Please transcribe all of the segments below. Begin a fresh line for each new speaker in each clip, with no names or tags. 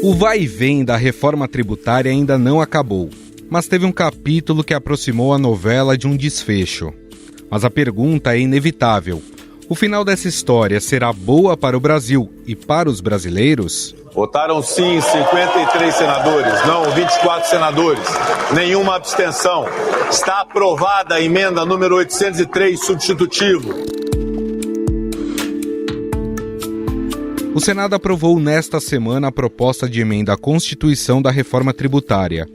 O vai e vem da reforma tributária ainda não acabou, mas teve um capítulo que aproximou a novela de um desfecho. Mas a pergunta é inevitável. O final dessa história será boa para o Brasil e para os brasileiros?
Votaram sim 53 senadores, não 24 senadores, nenhuma abstenção. Está aprovada a emenda número 803, substitutivo.
O Senado aprovou nesta semana a proposta de emenda à Constituição da reforma tributária.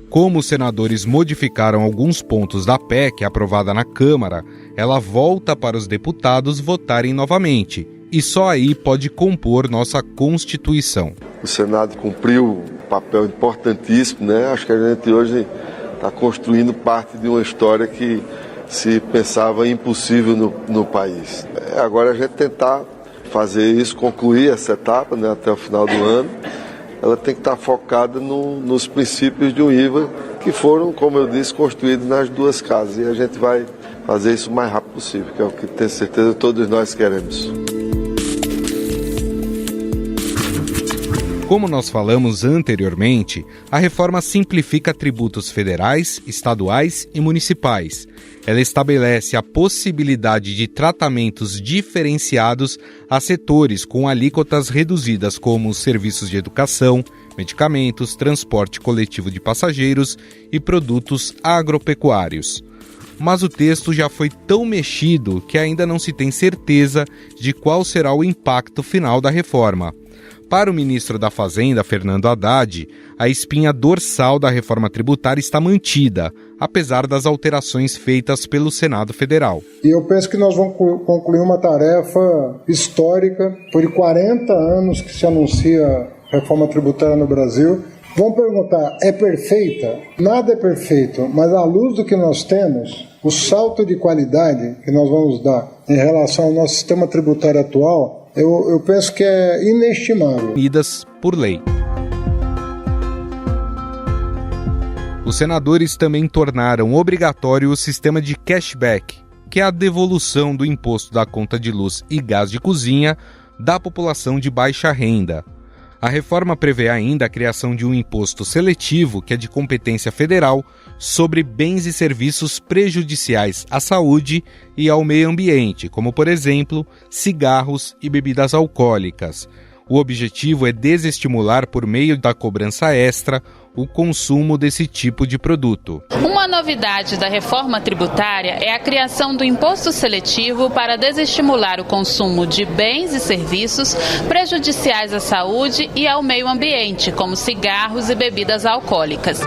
Como os senadores modificaram alguns pontos da PEC aprovada na Câmara, ela volta para os deputados votarem novamente e só aí pode compor nossa Constituição.
O Senado cumpriu um papel importantíssimo, né? Acho que a gente hoje está construindo parte de uma história que se pensava impossível no país. Agora a gente tentar fazer isso, concluir essa etapa, né, até o final do ano. Ela tem que estar focada nos princípios de um IVA que foram, como eu disse, construídos nas duas casas. E a gente vai fazer isso o mais rápido possível, que é o que tenho certeza todos nós queremos.
Como nós falamos anteriormente, a reforma simplifica tributos federais, estaduais e municipais. Ela estabelece a possibilidade de tratamentos diferenciados a setores com alíquotas reduzidas, como os serviços de educação, medicamentos, transporte coletivo de passageiros e produtos agropecuários. Mas o texto já foi tão mexido que ainda não se tem certeza de qual será o impacto final da reforma. Para o ministro da Fazenda, Fernando Haddad, a espinha dorsal da reforma tributária está mantida, apesar das alterações feitas pelo Senado Federal.
E eu penso que nós vamos concluir uma tarefa histórica. Por 40 anos que se anuncia reforma tributária no Brasil. Vão perguntar, é perfeita? Nada é perfeito, mas à luz do que nós temos, o salto de qualidade que nós vamos dar em relação ao nosso sistema tributário atual, eu penso que é inestimável.
Medidas por lei. Os senadores também tornaram obrigatório o sistema de cashback, que é a devolução do imposto da conta de luz e gás de cozinha da população de baixa renda. A reforma prevê ainda a criação de um imposto seletivo, que é de competência federal, sobre bens e serviços prejudiciais à saúde e ao meio ambiente, como, por exemplo, cigarros e bebidas alcoólicas. O objetivo é desestimular, por meio da cobrança extra, o consumo desse tipo de produto.
Uma novidade da reforma tributária é a criação do imposto seletivo para desestimular o consumo de bens e serviços prejudiciais à saúde e ao meio ambiente, como cigarros e bebidas alcoólicas.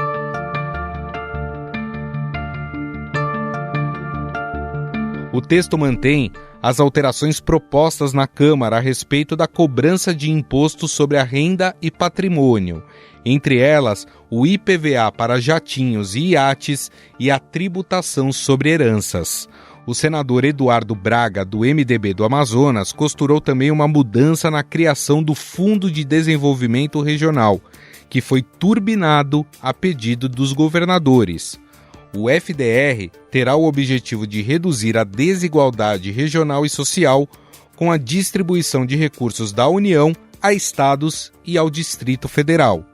O texto mantém as alterações propostas na Câmara a respeito da cobrança de imposto sobre a renda e patrimônio, entre elas o IPVA para jatinhos e iates e a tributação sobre heranças. O senador Eduardo Braga, do MDB do Amazonas, costurou também uma mudança na criação do Fundo de Desenvolvimento Regional, que foi turbinado a pedido dos governadores. O FDR terá o objetivo de reduzir a desigualdade regional e social com a distribuição de recursos da União a estados e ao Distrito Federal.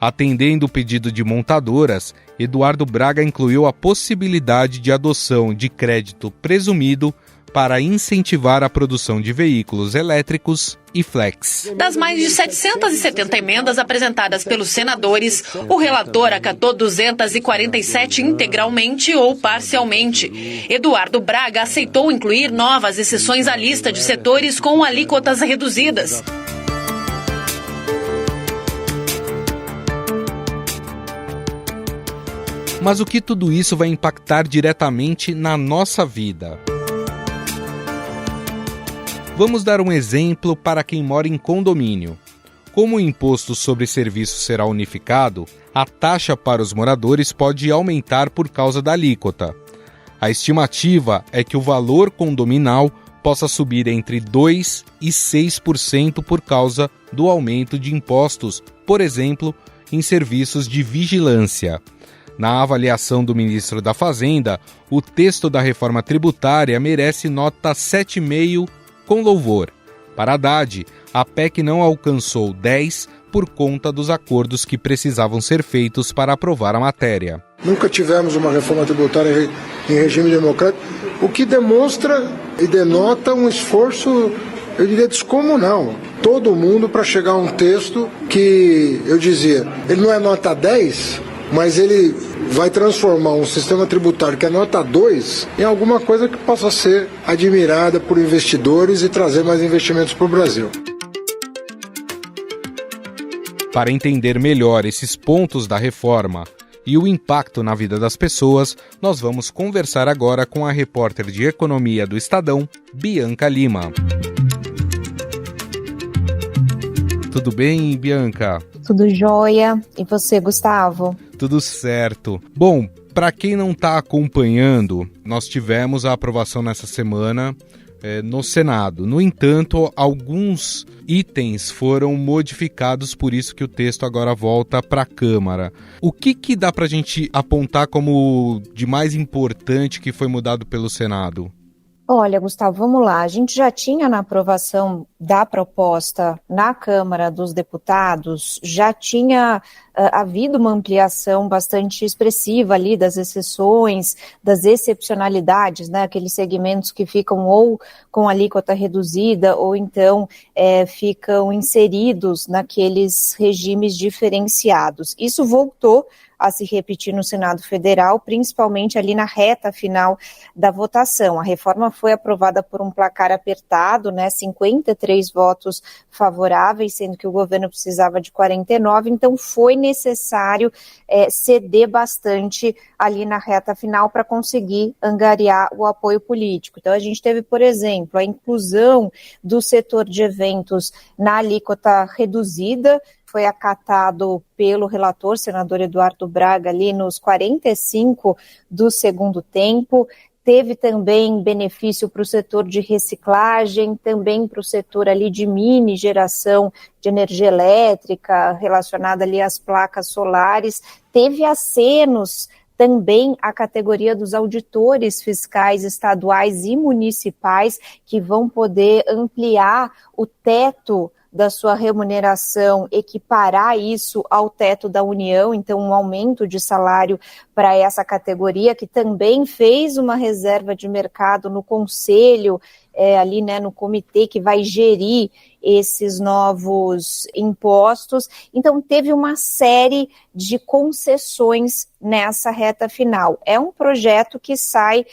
Atendendo o pedido de montadoras, Eduardo Braga incluiu a possibilidade de adoção de crédito presumido para incentivar a produção de veículos elétricos e flex.
Das mais de 770 emendas apresentadas pelos senadores, o relator acatou 247 integralmente ou parcialmente. Eduardo Braga aceitou incluir novas exceções à lista de setores com alíquotas reduzidas.
Mas o que tudo isso vai impactar diretamente na nossa vida? Vamos dar um exemplo para quem mora em condomínio. Como o imposto sobre serviços será unificado, a taxa para os moradores pode aumentar por causa da alíquota. A estimativa é que o valor condominal possa subir entre 2% e 6% por causa do aumento de impostos, por exemplo, em serviços de vigilância. Na avaliação do ministro da Fazenda, o texto da reforma tributária merece nota 7,5 com louvor. Para Haddad, a PEC não alcançou 10 por conta dos acordos que precisavam ser feitos para aprovar a matéria.
Nunca tivemos uma reforma tributária em regime democrático, o que demonstra e denota um esforço, eu diria, descomunal. Todo mundo para chegar a um texto que, eu dizia, ele não é nota 10, mas ele vai transformar um sistema tributário que é nota 2 em alguma coisa que possa ser admirada por investidores e trazer mais investimentos para o Brasil.
Para entender melhor esses pontos da reforma e o impacto na vida das pessoas, nós vamos conversar agora com a repórter de Economia do Estadão, Bianca Lima. Tudo bem, Bianca?
Tudo jóia. E você, Gustavo?
Tudo certo. Bom, para quem não está acompanhando, nós tivemos a aprovação nessa semana no Senado. No entanto, alguns itens foram modificados, por isso que o texto agora volta para a Câmara. O que dá para a gente apontar como de mais importante que foi mudado pelo Senado?
Olha, Gustavo, vamos lá. A gente já tinha na aprovação da proposta na Câmara dos Deputados, já tinha havido uma ampliação bastante expressiva ali das exceções, das excepcionalidades, né? Aqueles segmentos que ficam ou com alíquota reduzida ou então ficam inseridos naqueles regimes diferenciados. Isso voltou a se repetir no Senado Federal, principalmente ali na reta final da votação. A reforma foi aprovada por um placar apertado, né, 53 votos favoráveis, sendo que o governo precisava de 49, então foi necessário ceder bastante ali na reta final para conseguir angariar o apoio político. Então a gente teve, por exemplo, a inclusão do setor de eventos na alíquota reduzida, foi acatado pelo relator, senador Eduardo Braga, ali nos 45 do segundo tempo. Teve também benefício para o setor de reciclagem, também para o setor ali de mini geração de energia elétrica, relacionada ali às placas solares. Teve acenos também a categoria dos auditores fiscais estaduais e municipais, que vão poder ampliar o teto da sua remuneração, equiparar isso ao teto da União, então um aumento de salário para essa categoria, que também fez uma reserva de mercado no conselho, ali, né, no comitê que vai gerir esses novos impostos. Então teve uma série de concessões nessa reta final. É um projeto que sai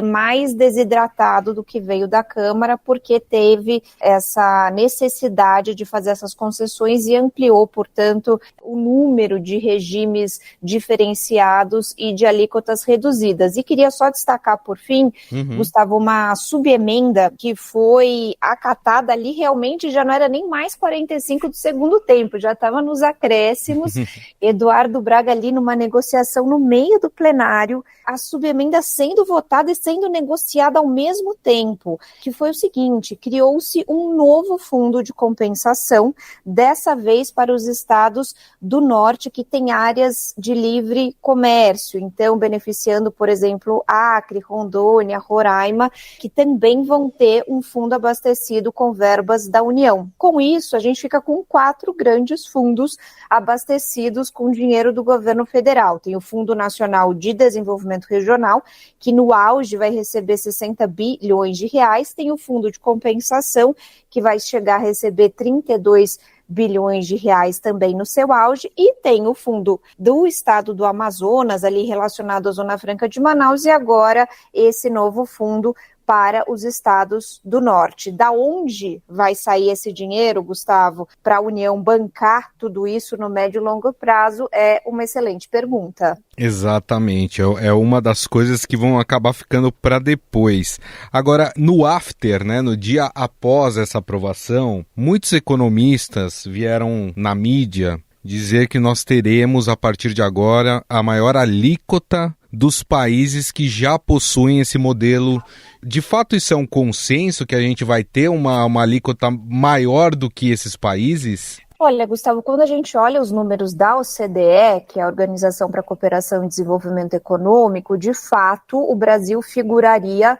mais desidratado do que veio da Câmara, porque teve essa necessidade de fazer essas concessões e ampliou, portanto, o número de regimes diferenciados e de alíquotas reduzidas. E queria só destacar, por fim, Gustavo, uma subemenda que foi acatada ali, realmente já não era nem mais 45 do segundo tempo, já estava nos acréscimos. Eduardo Braga ali numa negociação no meio do plenário, a subemenda sendo votada e sendo negociada ao mesmo tempo, que foi o seguinte: criou-se um novo fundo de compensação, dessa vez para os estados do norte que têm áreas de livre comércio, então beneficiando, por exemplo, Acre, Rondônia, Roraima, que também vão ter um fundo abastecido com verbas da União. Com isso, a gente fica com 4 grandes fundos abastecidos com dinheiro do governo federal. Tem o Fundo Nacional de Desenvolvimento Regional, que no auge vai receber 60 bilhões de reais, tem o Fundo de Compensação, que vai chegar a receber 32 bilhões de reais também no seu auge, e tem o fundo do estado do Amazonas, ali relacionado à Zona Franca de Manaus, e agora esse novo fundo para os estados do norte. Da onde vai sair esse dinheiro, Gustavo, para a União bancar tudo isso no médio e longo prazo? É uma excelente pergunta.
Exatamente, é uma das coisas que vão acabar ficando para depois. Agora, no after, né, no dia após essa aprovação, muitos economistas vieram na mídia dizer que nós teremos, a partir de agora, a maior alíquota dos países que já possuem esse modelo. De fato, isso é um consenso, que a gente vai ter uma alíquota maior do que esses países?
Olha, Gustavo, quando a gente olha os números da OCDE, que é a Organização para a Cooperação e Desenvolvimento Econômico, de fato, o Brasil figuraria,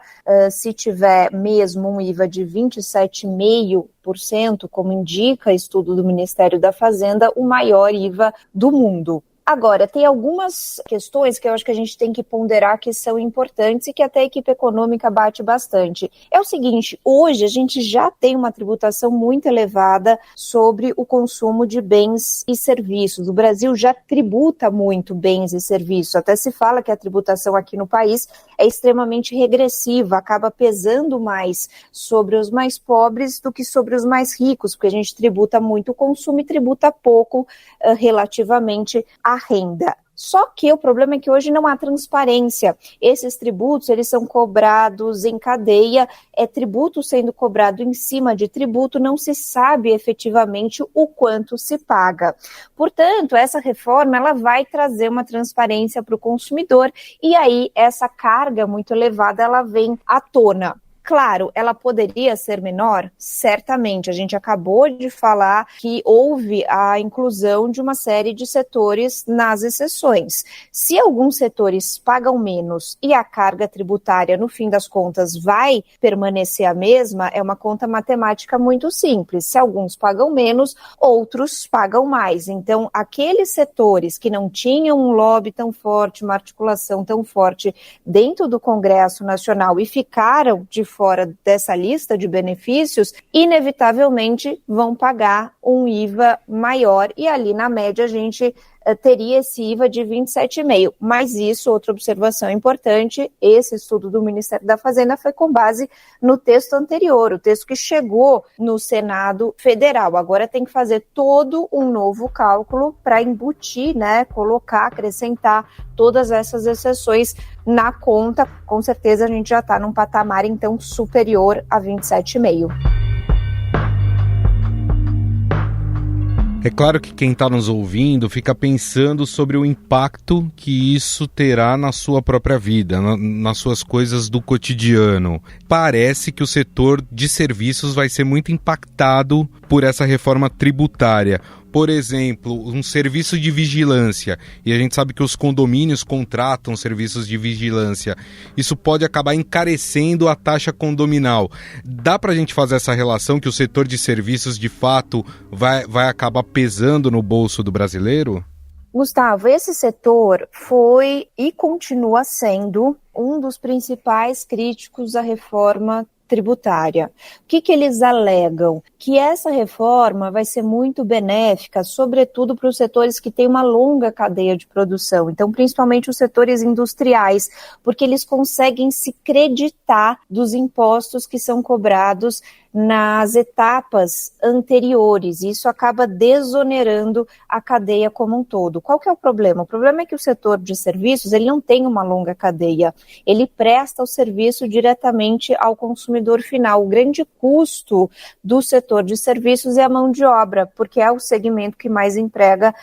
se tiver mesmo um IVA de 27,5%, como indica estudo do Ministério da Fazenda, o maior IVA do mundo. Agora, tem algumas questões que eu acho que a gente tem que ponderar que são importantes e que até a equipe econômica bate bastante. É o seguinte, hoje a gente já tem uma tributação muito elevada sobre o consumo de bens e serviços. O Brasil já tributa muito bens e serviços. Até se fala que a tributação aqui no país é extremamente regressiva, acaba pesando mais sobre os mais pobres do que sobre os mais ricos, porque a gente tributa muito o consumo e tributa pouco relativamente à renda. Só que o problema é que hoje não há transparência. Esses tributos, eles são cobrados em cadeia, é tributo sendo cobrado em cima de tributo, não se sabe efetivamente o quanto se paga. Portanto, essa reforma, ela vai trazer uma transparência para o consumidor e aí essa carga muito elevada, ela vem à tona. Claro, ela poderia ser menor? Certamente. A gente acabou de falar que houve a inclusão de uma série de setores nas exceções. Se alguns setores pagam menos e a carga tributária, no fim das contas, vai permanecer a mesma, é uma conta matemática muito simples. Se alguns pagam menos, outros pagam mais. Então, aqueles setores que não tinham um lobby tão forte, uma articulação tão forte dentro do Congresso Nacional e ficaram de fora dessa lista de benefícios, inevitavelmente vão pagar um IVA maior e ali na média a gente teria esse IVA de 27,5%. Mas isso, outra observação importante, esse estudo do Ministério da Fazenda foi com base no texto anterior, o texto que chegou no Senado Federal. Agora tem que fazer todo um novo cálculo para embutir, colocar, acrescentar todas essas exceções na conta. Com certeza a gente já está num patamar, então, superior a 27,5%.
É claro que quem está nos ouvindo fica pensando sobre o impacto que isso terá na sua própria vida, nas suas coisas do cotidiano. Parece que o setor de serviços vai ser muito impactado por essa reforma tributária. Por exemplo, um serviço de vigilância, e a gente sabe que os condomínios contratam serviços de vigilância, isso pode acabar encarecendo a taxa condominal. Dá para a gente fazer essa relação que o setor de serviços, de fato, vai acabar pesando no bolso do brasileiro?
Gustavo, esse setor foi e continua sendo um dos principais críticos à reforma tributária. O que eles alegam? Que essa reforma vai ser muito benéfica, sobretudo para os setores que têm uma longa cadeia de produção, então principalmente os setores industriais, porque eles conseguem se creditar dos impostos que são cobrados nas etapas anteriores, e isso acaba desonerando a cadeia como um todo. Qual que é o problema? O problema é que o setor de serviços, ele não tem uma longa cadeia, ele presta o serviço diretamente ao consumidor final. O grande custo do setor de serviços é a mão de obra, porque é o segmento que mais emprega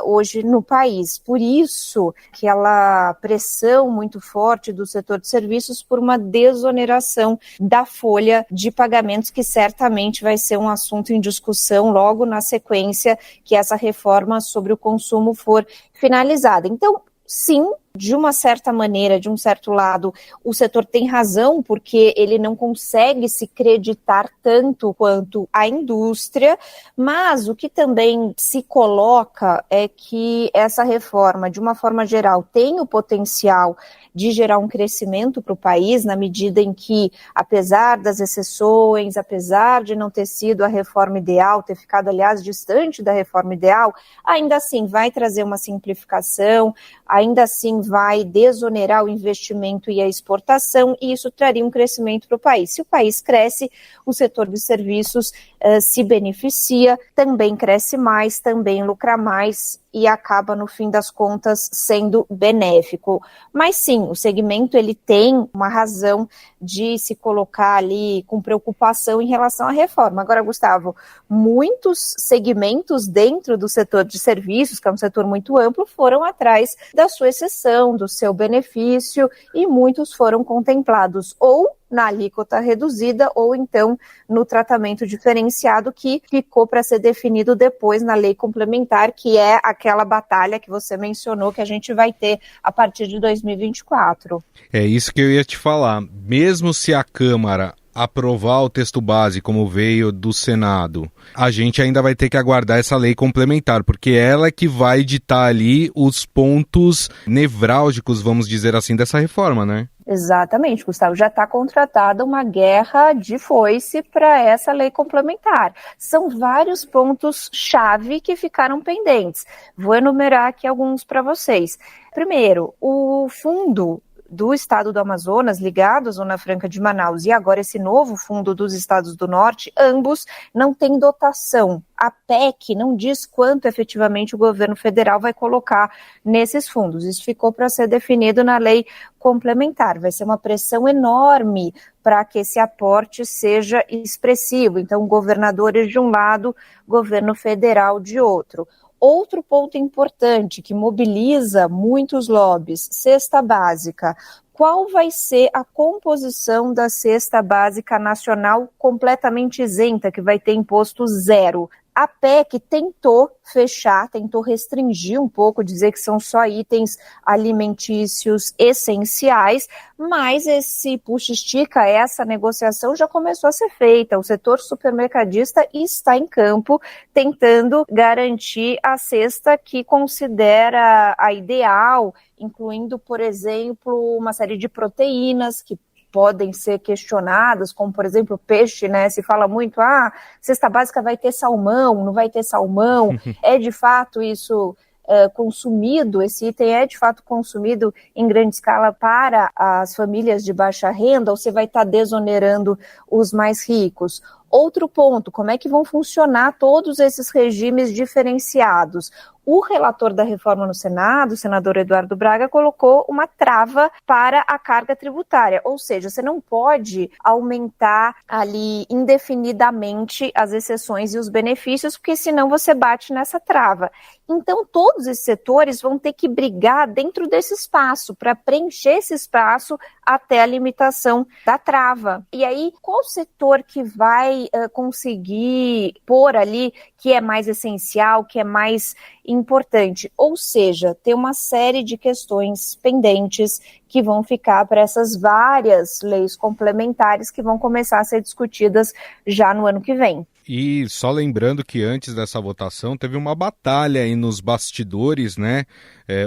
hoje no país. Por isso, aquela pressão muito forte do setor de serviços por uma desoneração da folha de pagamentos, que certamente vai ser um assunto em discussão logo na sequência que essa reforma sobre o consumo for finalizada. Então, sim, de uma certa maneira, de um certo lado, o setor tem razão, porque ele não consegue se creditar tanto quanto a indústria, mas o que também se coloca é que essa reforma, de uma forma geral, tem o potencial de gerar um crescimento para o país, na medida em que, apesar das exceções, apesar de não ter sido a reforma ideal, ter ficado, aliás, distante da reforma ideal, ainda assim vai trazer uma simplificação, ainda assim vai desonerar o investimento e a exportação, e isso traria um crescimento para o país. Se o país cresce, o setor de serviços se beneficia, também cresce mais, também lucra mais, e acaba, no fim das contas, sendo benéfico. Mas sim, o segmento ele tem uma razão de se colocar ali com preocupação em relação à reforma. Agora, Gustavo, muitos segmentos dentro do setor de serviços, que é um setor muito amplo, foram atrás da sua exceção, do seu benefício, e muitos foram contemplados ou na alíquota reduzida ou então no tratamento diferenciado que ficou para ser definido depois na lei complementar, que é aquela batalha que você mencionou que a gente vai ter a partir de 2024.
É isso que eu ia te falar. Mesmo se a Câmara aprovar o texto base como veio do Senado, a gente ainda vai ter que aguardar essa lei complementar, porque ela é que vai ditar ali os pontos nevrálgicos, vamos dizer assim, dessa reforma, né?
Exatamente, Gustavo, já está contratada uma guerra de foice para essa lei complementar. São vários pontos-chave que ficaram pendentes. Vou enumerar aqui alguns para vocês. Primeiro, o fundo do estado do Amazonas, ligado à Zona Franca de Manaus, e agora esse novo fundo dos estados do Norte, ambos não têm dotação. A PEC não diz quanto efetivamente o governo federal vai colocar nesses fundos. Isso ficou para ser definido na lei complementar. Vai ser uma pressão enorme para que esse aporte seja expressivo. Então, governadores de um lado, governo federal de outro. Outro ponto importante que mobiliza muitos lobbies, cesta básica. Qual vai ser a composição da cesta básica nacional completamente isenta, que vai ter imposto zero? A PEC tentou fechar, tentou restringir um pouco, dizer que são só itens alimentícios essenciais, mas esse puxa-estica, essa negociação já começou a ser feita. O setor supermercadista está em campo tentando garantir a cesta que considera a ideal, incluindo, por exemplo, uma série de proteínas que podem ser questionadas, como, por exemplo, o peixe, né? Se fala muito, cesta básica vai ter salmão, não vai ter salmão. É de fato isso consumido, esse item é de fato consumido em grande escala para as famílias de baixa renda, ou você vai estar desonerando os mais ricos? Outro ponto, como é que vão funcionar todos esses regimes diferenciados? O relator da reforma no Senado, o senador Eduardo Braga, colocou uma trava para a carga tributária, ou seja, você não pode aumentar ali indefinidamente as exceções e os benefícios, porque senão você bate nessa trava. Então, todos esses setores vão ter que brigar dentro desse espaço, para preencher esse espaço até a limitação da trava. E aí, qual setor que vai conseguir pôr ali que é mais essencial, que é mais importante? Ou seja, tem uma série de questões pendentes que vão ficar para essas várias leis complementares que vão começar a ser discutidas já no ano que vem.
E só lembrando que antes dessa votação teve uma batalha aí nos bastidores, né?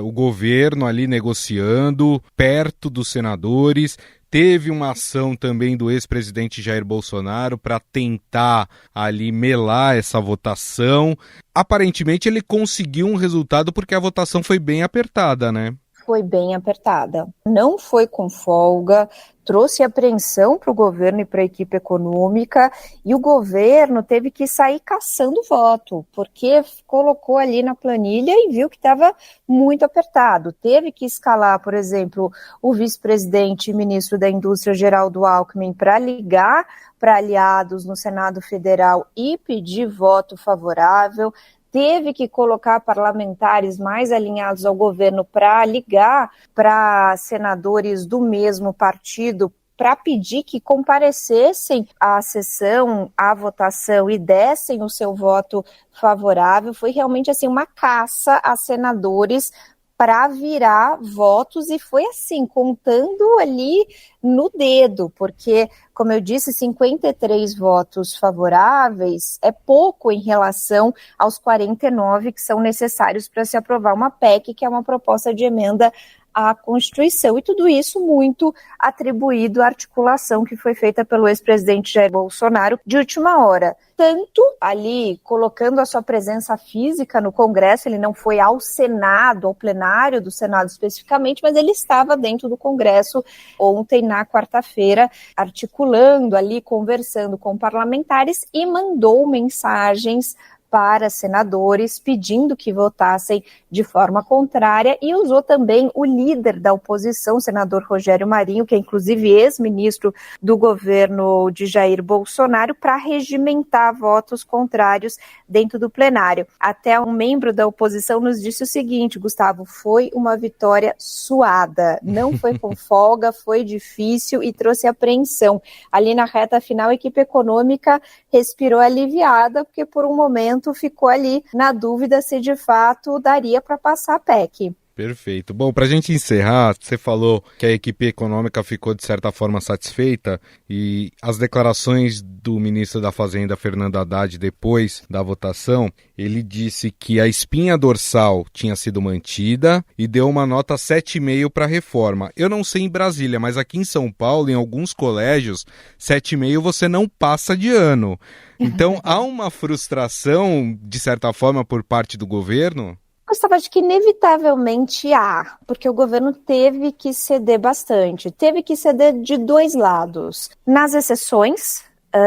O governo ali negociando, perto dos senadores. Teve uma ação também do ex-presidente Jair Bolsonaro para tentar ali melar essa votação. Aparentemente ele conseguiu um resultado porque a votação foi bem apertada, né?
Foi bem apertada. Não foi com folga, trouxe apreensão para o governo e para a equipe econômica, e o governo teve que sair caçando voto, porque colocou ali na planilha e viu que estava muito apertado. Teve que escalar, por exemplo, o vice-presidente e ministro da Indústria, Geraldo Alckmin, para ligar para aliados no Senado Federal e pedir voto favorável. Teve que colocar parlamentares mais alinhados ao governo para ligar para senadores do mesmo partido para pedir que comparecessem à sessão, à votação e dessem o seu voto favorável. Foi realmente assim uma caça a senadores para virar votos, e foi assim, contando ali no dedo, porque, como eu disse, 53 votos favoráveis é pouco em relação aos 49 que são necessários para se aprovar uma PEC, que é uma proposta de emenda à Constituição, e tudo isso muito atribuído à articulação que foi feita pelo ex-presidente Jair Bolsonaro de última hora. Tanto ali colocando a sua presença física no Congresso, ele não foi ao Senado, ao plenário do Senado especificamente, mas ele estava dentro do Congresso ontem, na quarta-feira, articulando ali, conversando com parlamentares, e mandou mensagens para senadores, pedindo que votassem de forma contrária, e usou também o líder da oposição, o senador Rogério Marinho, que é inclusive ex-ministro do governo de Jair Bolsonaro, para regimentar votos contrários dentro do plenário. Até um membro da oposição nos disse o seguinte: Gustavo, foi uma vitória suada, não foi com folga, foi difícil e trouxe apreensão. Ali na reta final, a equipe econômica respirou aliviada, porque por um momento ficou ali na dúvida se de fato daria para passar a PEC.
Perfeito. Bom, para a gente encerrar, você falou que a equipe econômica ficou de certa forma satisfeita, e as declarações do ministro da Fazenda, Fernando Haddad, depois da votação, ele disse que a espinha dorsal tinha sido mantida e deu uma nota 7,5 para a reforma. Eu não sei em Brasília, mas aqui em São Paulo, em alguns colégios, 7,5 você não passa de ano. Então, há uma frustração, de certa forma, por parte do governo?
Gustavo, acho que inevitavelmente há, porque o governo teve que ceder bastante, teve que ceder de dois lados. Nas exceções,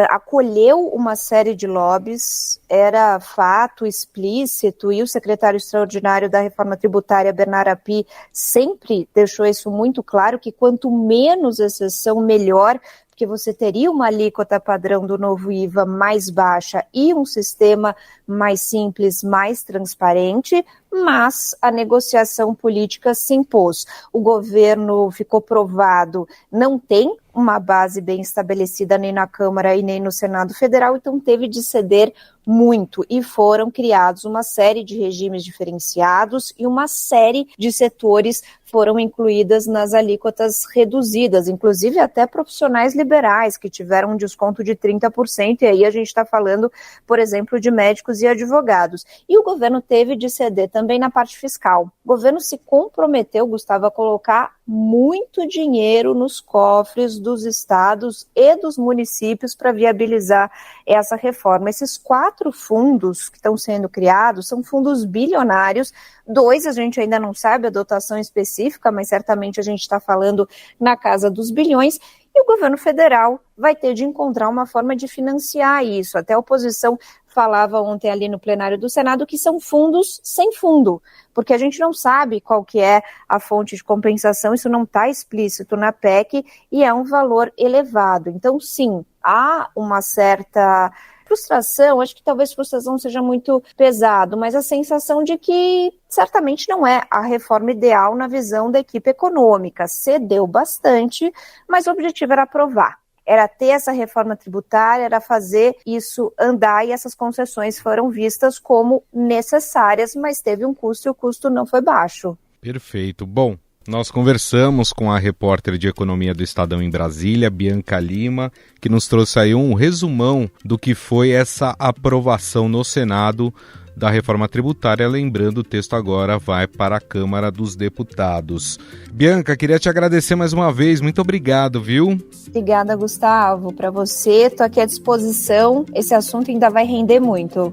acolheu uma série de lobbies, era fato explícito, e o secretário extraordinário da reforma tributária, Bernard Api, sempre deixou isso muito claro, que quanto menos exceção, melhor, porque você teria uma alíquota padrão do novo IVA mais baixa e um sistema mais simples, mais transparente, mas a negociação política se impôs. O governo ficou provado, não tem uma base bem estabelecida nem na Câmara e nem no Senado Federal, então teve de ceder muito, e foram criados uma série de regimes diferenciados e uma série de setores foram incluídas nas alíquotas reduzidas, inclusive até profissionais liberais que tiveram um desconto de 30%, e aí a gente está falando, por exemplo, de médicos e advogados. E o governo teve de ceder também na parte fiscal. O governo se comprometeu, Gustavo, a colocar muito dinheiro nos cofres dos estados e dos municípios para viabilizar essa reforma. Esses 4 fundos que estão sendo criados são fundos bilionários. 2 a gente ainda não sabe a dotação específica, mas certamente a gente está falando na casa dos bilhões. E o governo federal vai ter de encontrar uma forma de financiar isso. Até a oposição falava ontem ali no plenário do Senado que são fundos sem fundo, porque a gente não sabe qual que é a fonte de compensação, isso não está explícito na PEC e é um valor elevado. Então, sim, há uma certa frustração, acho que talvez frustração seja muito pesado, mas a sensação de que certamente não é a reforma ideal na visão da equipe econômica. Cedeu bastante, mas o objetivo era aprovar. Era ter essa reforma tributária, era fazer isso andar, e essas concessões foram vistas como necessárias, mas teve um custo e o custo não foi baixo.
Perfeito. Bom, nós conversamos com a repórter de economia do Estadão em Brasília, Bianca Lima, que nos trouxe aí um resumão do que foi essa aprovação no Senado da reforma tributária. Lembrando, o texto agora vai para a Câmara dos Deputados. Bianca, queria te agradecer mais uma vez. Muito obrigado, viu?
Obrigada, Gustavo. Para você, estou aqui à disposição. Esse assunto ainda vai render muito.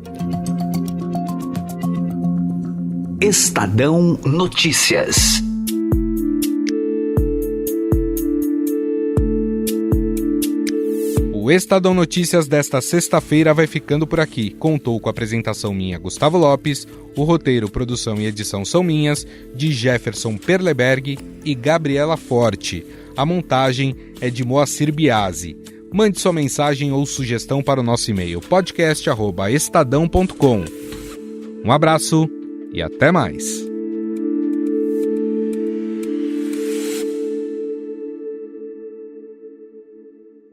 Estadão Notícias.
O Estadão Notícias desta sexta-feira vai ficando por aqui. Contou com a apresentação minha, Gustavo Lopes, o roteiro, produção e edição são minhas, de Jefferson Perleberg e Gabriela Forte. A montagem é de Moacir Biasi. Mande sua mensagem ou sugestão para o nosso e-mail podcast@estadão.com. Um abraço e até mais.